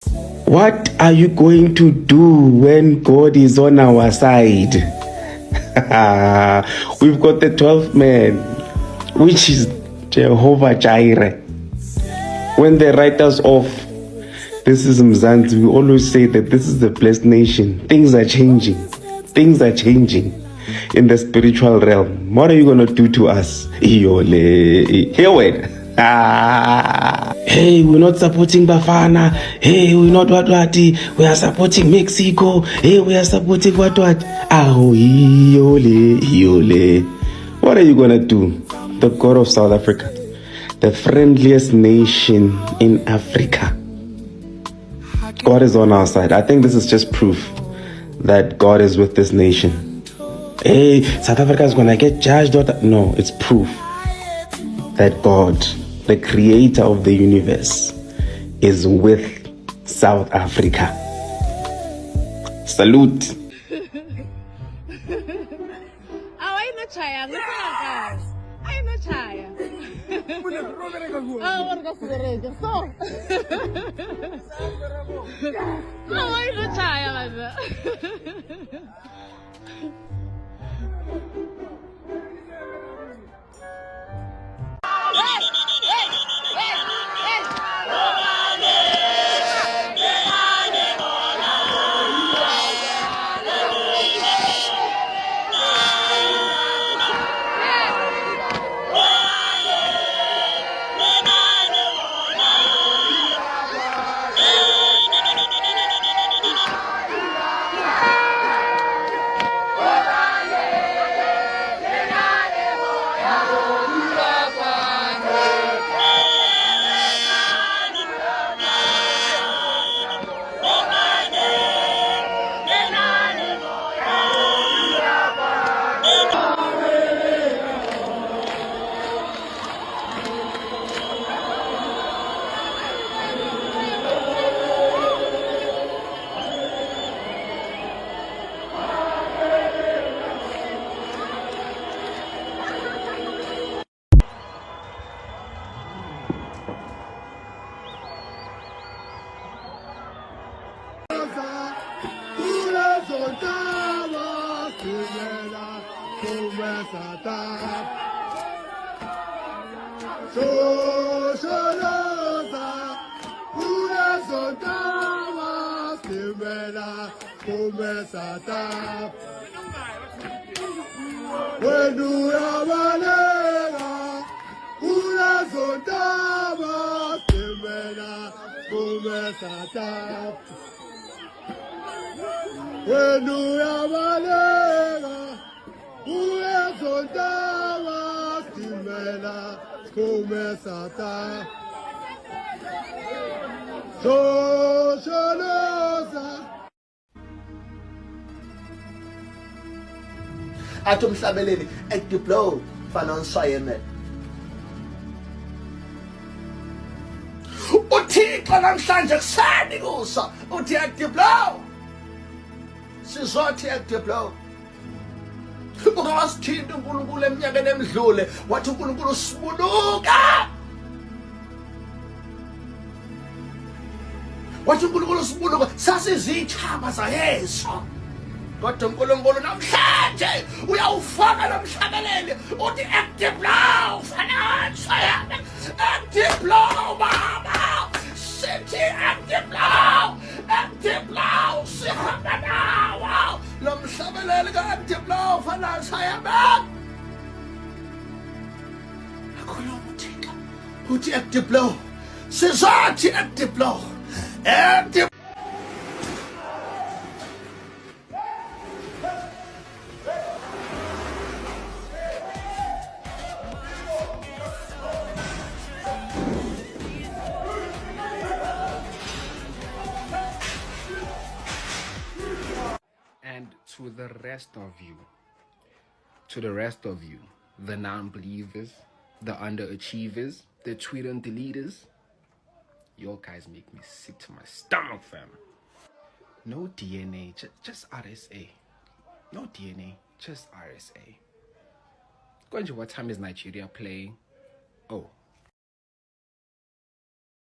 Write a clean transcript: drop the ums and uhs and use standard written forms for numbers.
What are you going to do when God is on our side? We've got the 12th man, which is Jehovah Jireh. When they write us off, this is Mzansi, we always say that this is the blessed nation. Things are changing. Things are changing in the spiritual realm. What are you going to do to us? Iyole. Here wait. Hey, we're not supporting Bafana. Hey, we're not what. We are supporting Mexico. Hey, we are supporting what. Oh, iyole. What are you going to do? The God of South Africa, the friendliest nation in Africa. God is on our side. I think this is just proof that God is with this nation. Hey, South Africa is going to get judged. No, it's proof that God, the creator of the universe, is with South Africa. Salute. Athi umhlabeleli ekudiplo fana onsayeme uthixo namhlanje kuseni kusa uthi ekudiplo sizothi ekudiplo ukawasithinta uNkulunkulu eminyakeni emidlule wathi uNkulunkulu sibuluka wathi uNkulunkulu sibuluka sasizithaba zayesu kodwa uNkulunkulu namhlanje uyawufaka nomhlabeleli uthi ekudiplo fana onsayeme ekudiplo baba sithi ekudiplo sihamba nawo lo mhlabeleli ka-ekudiplo fana onsayeme akhuluma uthixo uthi ekudiplo sizothi ekudiplo And to the rest of you, the non-believers, the underachievers, the tweet and deleters, you guys make me sick to my stomach, fam. No DNA, just RSA. No DNA, just RSA. What time is Nigeria playing? Oh,